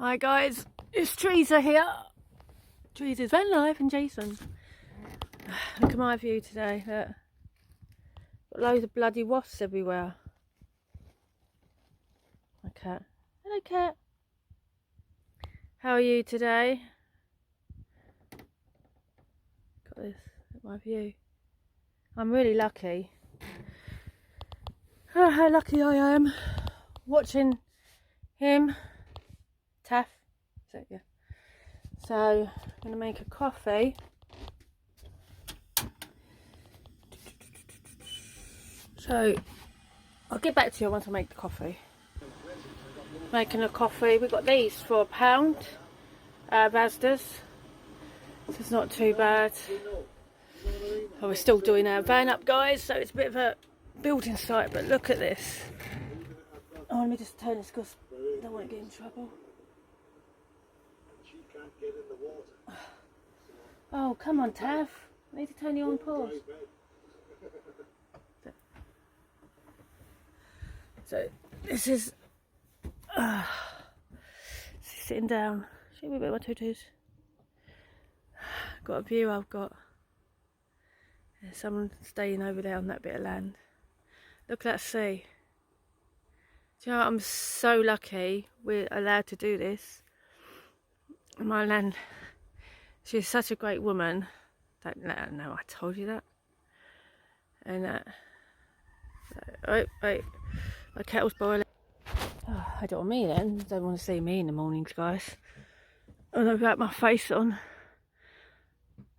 Hi guys, it's Teresa here. Teresa's van life and Jason. Look at my view today. Look. Got loads of bloody wasps everywhere. My cat. Hello cat. How are you today? Got this at my view. I'm really lucky. Oh, how lucky I am. Watching him. Taff. So yeah. So I'm gonna make a coffee. So I'll get back to you once I make the coffee. Making a coffee. We got these for £1. Rasdas. So it's not too bad. Oh, we're still doing our van up, guys, so it's a bit of a building site, but look at this. Oh, let me just turn this because I don't want to get in trouble. Oh, come on, Tav. I need to turn you on pause. So, this is sitting down. Show me a bit of my tutus. Got a view I've got. There's someone staying over there on that bit of land. Look at that sea. Do you know what? I'm so lucky we're allowed to do this. My land, she's such a great woman. Don't let her know I told you that. And wait, my kettle's boiling. Oh, I don't want me then. Don't want to see me in the mornings, guys. And I've got my face on.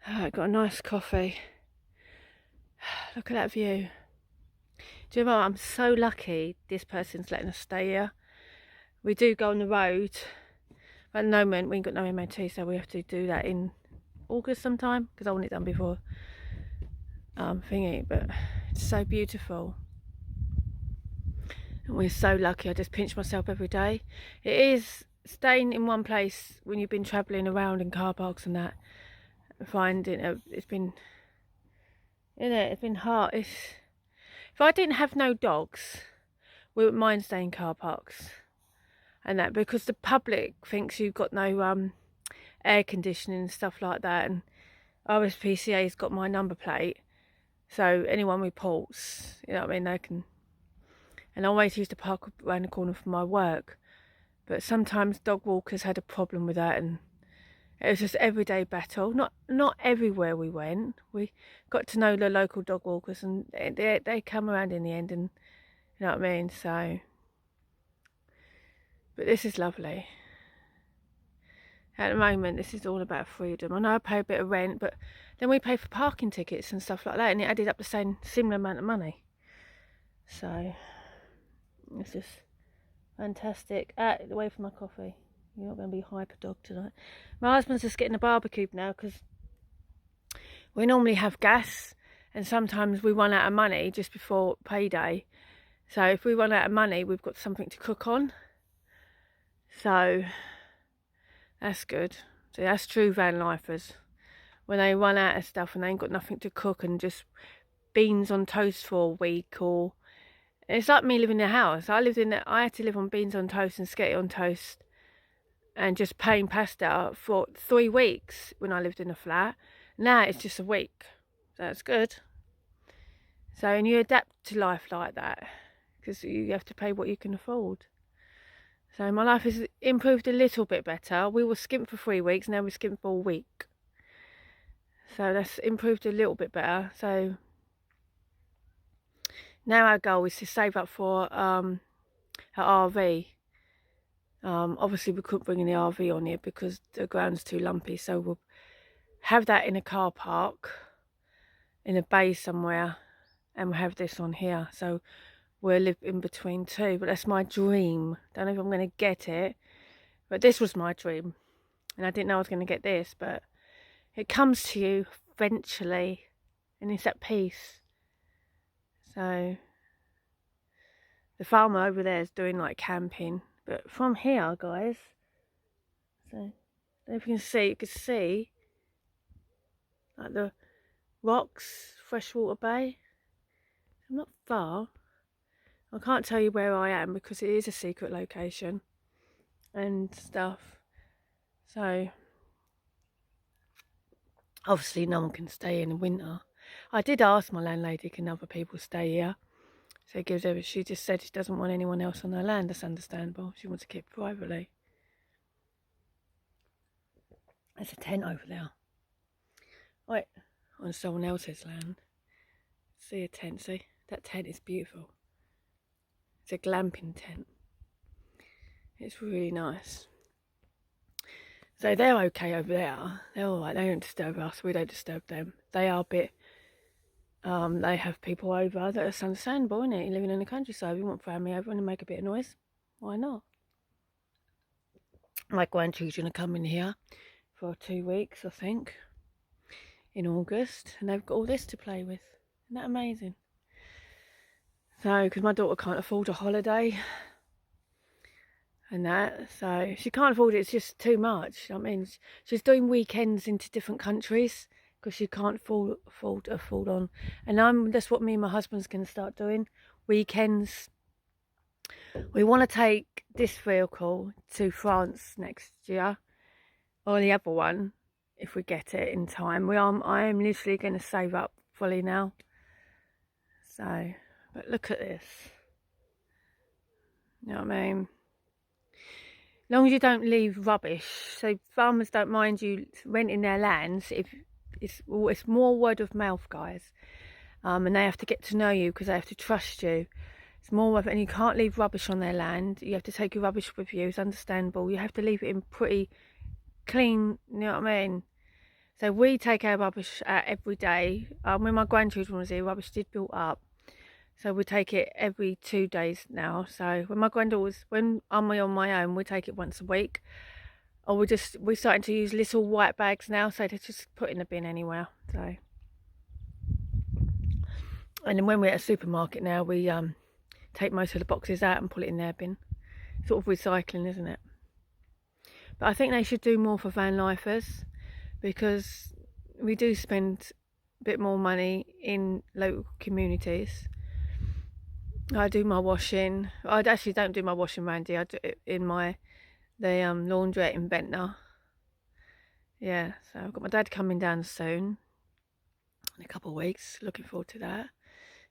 I got a nice coffee. Look at that view. Do you know what? I'm so lucky this person's letting us stay here. We do go on the road. But at the moment, we ain't got no MOT, so we have to do that in August sometime, because I want it done before thingy. But it's so beautiful. And we're so lucky. I just pinch myself every day. It is staying in one place when you've been travelling around in car parks and that. Finding it's been, it's been hard. If I didn't have no dogs, we wouldn't mind staying in car parks and that, because the public thinks you've got no air conditioning and stuff like that. And RSPCA's got my number plate, so anyone reports, you know what I mean, they can. And I always used to park around the corner from my work, but sometimes dog walkers had a problem with that, and it was just everyday battle. Not everywhere we went. We got to know the local dog walkers, and they come around in the end, and you know what I mean. So, but this is lovely. At the moment, this is all about freedom. I know I pay a bit of rent, but then we pay for parking tickets and stuff like that, and it added up the similar amount of money. So it's just fantastic. Away from my coffee. You're not going to be hyper dog tonight. My husband's just getting a barbecue now, because we normally have gas, and sometimes we run out of money just before payday. So if we run out of money, we've got something to cook on. So that's good. So that's true van lifers. When they run out of stuff and they ain't got nothing to cook, and just beans on toast for a week, or it's like me living in a house. I had to live on beans on toast and sketty on toast and just plain pasta for 3 weeks when I lived in a flat. Now it's just a week. So that's good. So, and you adapt to life like that, because you have to pay what you can afford. So my life has improved a little bit better. We were skint for 3 weeks, now we're skint for a week. So that's improved a little bit better. So now our goal is to save up for an RV. Obviously we couldn't bring in the RV on here because the ground's too lumpy, so we'll have that in a car park in a bay somewhere, and we'll have this on here, so we'll live in between two. But that's my dream. Don't know if I'm going to get it, but this was my dream, and I didn't know I was going to get this, but it comes to you eventually, and it's at peace. So the farmer over there is doing like camping, but from here, guys, so I don't know if you can see like the rocks, freshwater bay. I'm not far. I can't tell you where I am because it is a secret location. and stuff. So obviously no one can stay in the winter. I did ask my landlady, can other people stay here? So it gives her, she just said she doesn't want anyone else on her land. That's understandable. She wants to keep it privately. There's a tent over there. Right, on someone else's land. See a tent, see? That tent is beautiful. It's a glamping tent. It's really nice. So they're okay over there. They're alright, they don't disturb us, we don't disturb them. They are a bit, they have people over, that's understandable, isn't it? You're living in the countryside, you want family over and make a bit of noise. Why not? My grandchildren are coming here for 2 weeks, I think, in August, and they've got all this to play with. Isn't that amazing? So, because my daughter can't afford a holiday and that, so she can't afford it, it's just too much. I mean, she's doing weekends into different countries because she can't afford on. And that's what me and my husband's going to start doing, weekends. We want to take this vehicle to France next year, or the other one, if we get it in time. I am literally going to save up fully now. So, but look at this. You know what I mean? As long as you don't leave rubbish, so farmers don't mind you renting their lands. If it's more word of mouth, guys, and they have to get to know you because they have to trust you. It's more of, and you can't leave rubbish on their land. You have to take your rubbish with you. It's understandable. You have to leave it in pretty clean. You know what I mean? So we take our rubbish out every day. When my grandchildren was here, rubbish did build up. So we take it every 2 days now. So when I'm on my own, we take it once a week. Or we're starting to use little white bags now, so to just put in the bin anywhere. So, and then when we're at a supermarket now, we take most of the boxes out and put it in their bin. Sort of recycling, isn't it? But I think they should do more for van lifers, because we do spend a bit more money in local communities. I do my washing. I actually don't do my washing around here. I do it in the laundrette in Ventnor. Yeah, so I've got my dad coming down soon in a couple of weeks. Looking forward to that.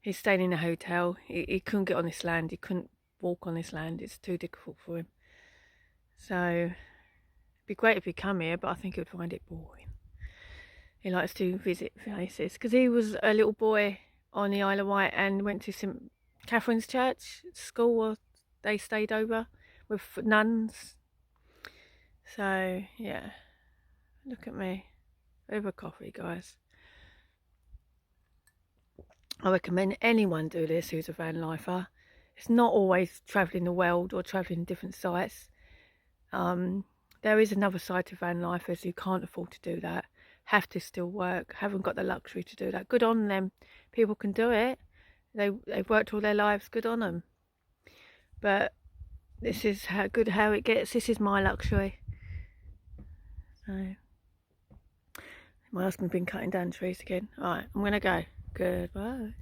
He's staying in a hotel. He couldn't get on this land. He couldn't walk on this land. It's too difficult for him. So it'd be great if he'd come here, but I think he would find it boring. He likes to visit places because he was a little boy on the Isle of Wight and went to St Catherine's Church school, or they stayed over with nuns. So yeah, look at me over coffee, guys. I recommend anyone do this who's a van lifer. It's not always travelling the world or travelling different sites. There is another side to van lifers who can't afford to do that, have to still work, haven't got the luxury to do that. Good on them. People can do it. They've worked all their lives. Good on them. But this is how it gets. This is my luxury. So my husband's been cutting down trees again. Alright, I'm gonna go. Goodbye.